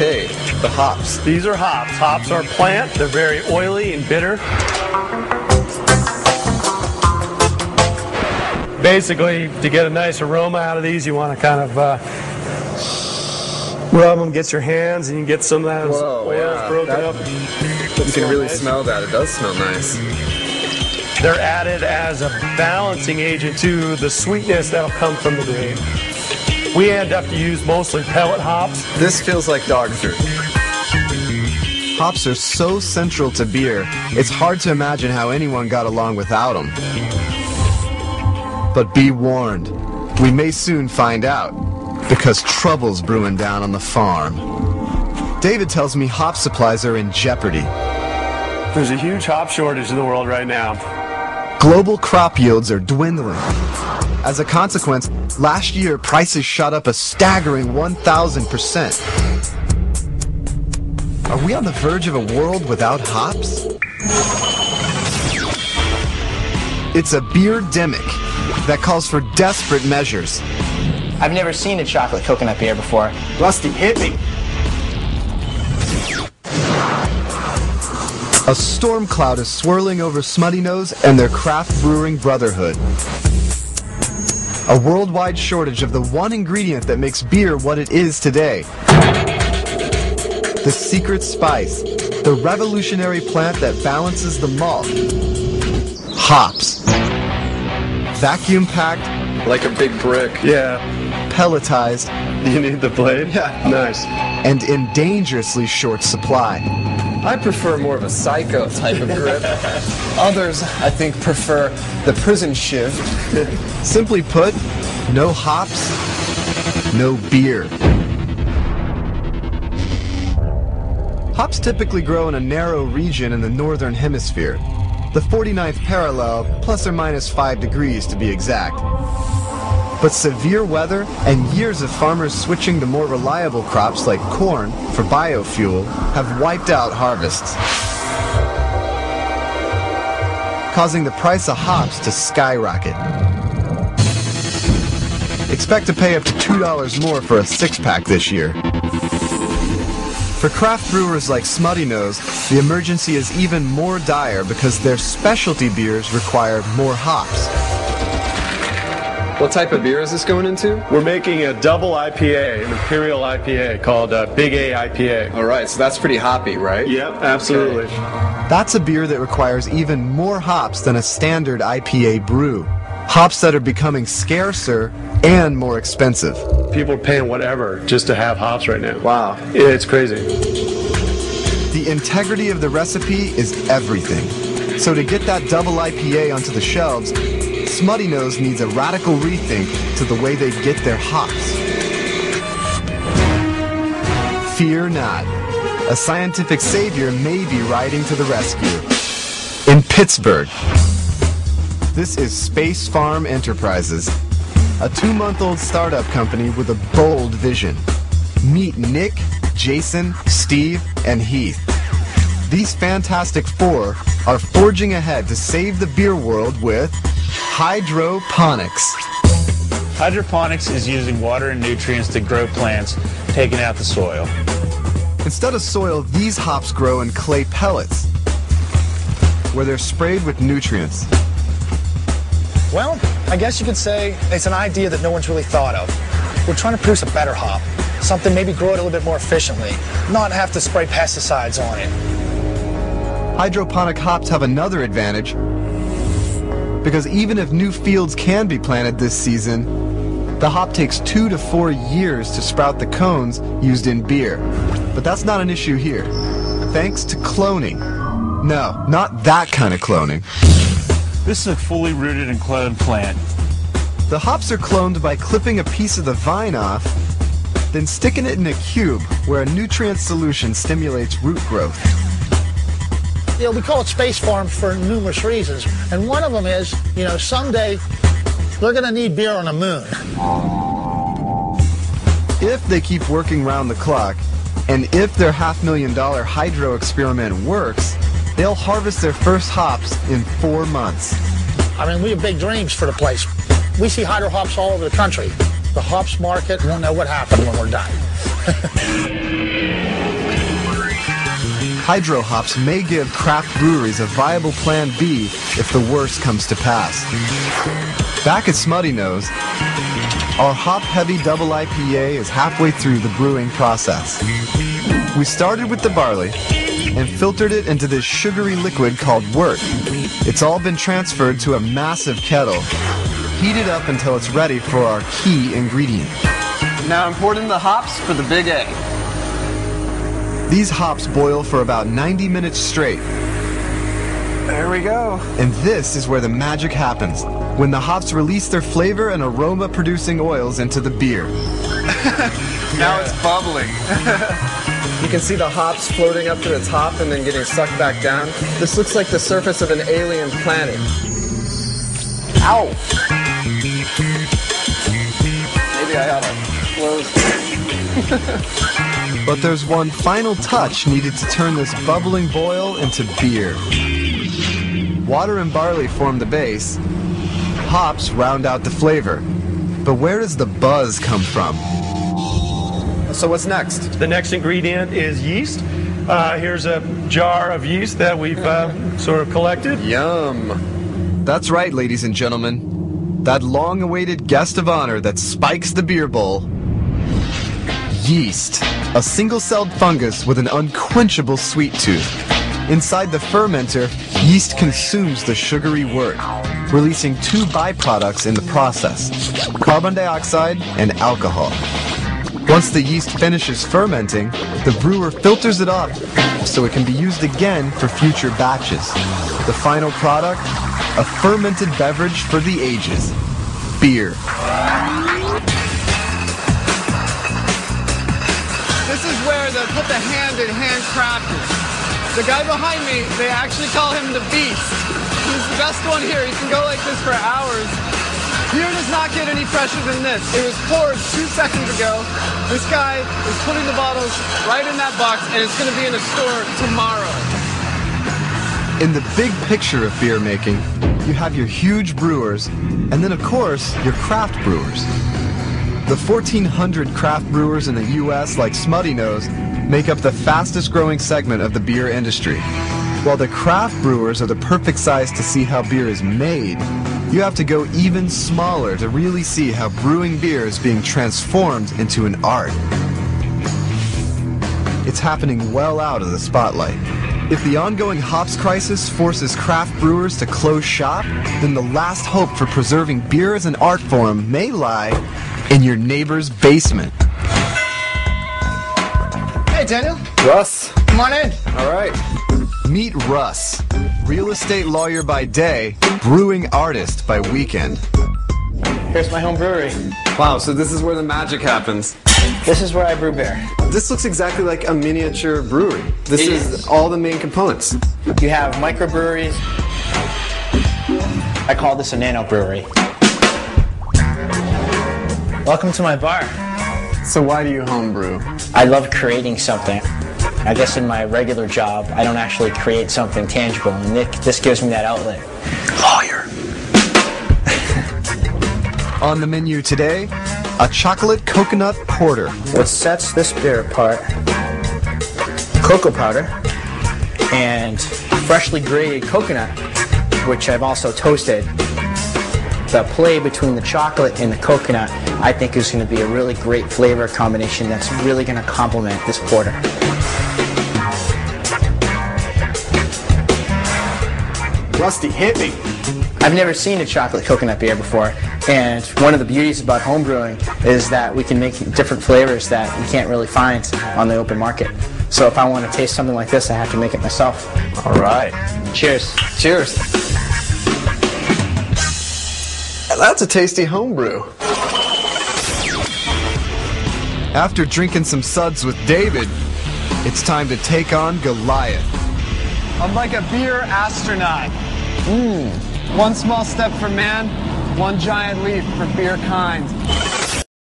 Okay, the hops. These are hops. Hops are a plant. They're very oily and bitter. Basically, to get a nice aroma out of these, you want to kind of rub them, get your hands, and you get some of that oils broken up. You can really smell that. It does smell nice. They're added as a balancing agent to the sweetness that'll come from the grape. We end up to use mostly pellet hops. This feels like dog food. Hops are so central to beer, it's hard to imagine how anyone got along without them. But be warned, we may soon find out, because trouble's brewing down on the farm. David tells me hop supplies are in jeopardy. There's a huge hop shortage in the world right now. Global crop yields are dwindling. As a consequence, last year prices shot up a staggering 1,000%. Are we on the verge of a world without hops? It's a beer-demic that calls for desperate measures. I've never seen a chocolate coconut beer before. Rusty, hit me. A storm cloud is swirling over Smutty Nose and their craft brewing brotherhood. A worldwide shortage of the one ingredient that makes beer what it is today. The secret spice, the revolutionary plant that balances the malt. Hops. Vacuum-packed. Like a big brick. Yeah. Pelletized. You need the blade? Yeah. Nice. And in dangerously short supply. I prefer more of a psycho type of grip. Others, I think, prefer the prison shiv. Simply put, no hops, no beer. Hops typically grow in a narrow region in the northern hemisphere. The 49th parallel, plus or minus 5 degrees to be exact. But severe weather and years of farmers switching to more reliable crops like corn for biofuel have wiped out harvests, causing the price of hops to skyrocket. Expect to pay up to $2 more for a six-pack this year. For craft brewers like Smutty Nose, the emergency is even more dire because their specialty beers require more hops. What type of beer is this going into? We're making a double IPA, an Imperial IPA called Big A IPA. All right, so that's pretty hoppy, right? Yep, absolutely. Okay. That's a beer that requires even more hops than a standard IPA brew. Hops that are becoming scarcer and more expensive. People are paying whatever just to have hops right now. Wow. It's crazy. The integrity of the recipe is everything. So to get that double IPA onto the shelves, Smutty Nose needs a radical rethink to the way they get their hops. Fear not. A scientific savior may be riding to the rescue. In Pittsburgh, this is Space Farm Enterprises, a 2-month-old startup company with a bold vision. Meet Nick, Jason, Steve, and Heath. These Fantastic Four are forging ahead to save the beer world with hydroponics. Hydroponics is using water and nutrients to grow plants, taking out the soil. Instead of soil, these hops grow in clay pellets, where they're sprayed with nutrients. Well, I guess you could say it's an idea that no one's really thought of. We're trying to produce a better hop, something maybe grow it a little bit more efficiently, not have to spray pesticides on it. Hydroponic hops have another advantage, because even if new fields can be planted this season, the hop takes 2 to 4 years to sprout the cones used in beer. But that's not an issue here, thanks to cloning. No, not that kind of cloning. This is a fully rooted and cloned plant. The hops are cloned by clipping a piece of the vine off, then sticking it in a cube where a nutrient solution stimulates root growth. You know, we call it Space Farm for numerous reasons, and one of them is, you know, someday they're going to need beer on the moon. If they keep working round the clock, and if their $500,000 hydro experiment works, they'll harvest their first hops in 4 months. I mean, we have big dreams for the place. We see hydro hops all over the country. The hops market won't know what happened when we're done. hydro hops may give craft breweries a viable plan B if the worst comes to pass. Back at Smutty Nose, our hop-heavy double IPA is halfway through the brewing process. We started with the barley and filtered it into this sugary liquid called wort. It's all been transferred to a massive kettle, heated up until it's ready for our key ingredient. Now I'm pouring in the hops for the Big A. These hops boil for about 90 minutes straight. There we go. And this is where the magic happens, when the hops release their flavor and aroma-producing oils into the beer. Now it's bubbling. You can see the hops floating up to the top and then getting sucked back down. This looks like the surface of an alien planet. Ow! Maybe I ought to close. But there's one final touch needed to turn this bubbling boil into beer. Water and barley form the base. Hops round out the flavor. But where does the buzz come from? So what's next? The next ingredient is yeast. Here's a jar of yeast that we've sort of collected. Yum. That's right, ladies and gentlemen. That long-awaited guest of honor that spikes the beer bowl. Yeast. A single-celled fungus with an unquenchable sweet tooth. Inside the fermenter, yeast consumes the sugary wort, releasing two byproducts in the process: carbon dioxide and alcohol. Once the yeast finishes fermenting, the brewer filters it off so it can be used again for future batches. The final product? A fermented beverage for the ages. Beer. This is where they put the hand-in-hand crafters. The guy behind me, they actually call him the Beast. He's the best one here. He can go like this for hours. Beer does not get any fresher than this. It was poured 2 seconds ago. This guy is putting the bottles right in that box, and it's going to be in a store tomorrow. In the big picture of beer making, you have your huge brewers, and then of course, your craft brewers. The 1,400 craft brewers in the US, like Smutty Nose, make up the fastest growing segment of the beer industry. While the craft brewers are the perfect size to see how beer is made, you have to go even smaller to really see how brewing beer is being transformed into an art. It's happening well out of the spotlight. If the ongoing hops crisis forces craft brewers to close shop, then the last hope for preserving beer as an art form may lie in your neighbor's basement. Hey, Daniel. Russ. Come on in. All right. Meet Russ, real estate lawyer by day, brewing artist by weekend. Here's my home brewery. Wow, so this is where the magic happens. This is where I brew beer. This looks exactly like a miniature brewery. This is all the main components. You have microbreweries. I call this a nano brewery. Welcome to my bar. So why do you homebrew? I love creating something. I guess in my regular job, I don't actually create something tangible, and this gives me that outlet. Lawyer. On the menu today, a chocolate coconut porter. What sets this beer apart, cocoa powder and freshly grated coconut, which I've also toasted. The play between the chocolate and the coconut, I think, is going to be a really great flavor combination that's really going to complement this porter. Rusty, hit me. I've never seen a chocolate coconut beer before, and one of the beauties about homebrewing is that we can make different flavors that you can't really find on the open market. So if I want to taste something like this, I have to make it myself. All right. Cheers. Cheers. That's a tasty homebrew. After drinking some suds with David, it's time to take on Goliath. I'm like a beer astronaut. One small step for man, one giant leap for beer kind.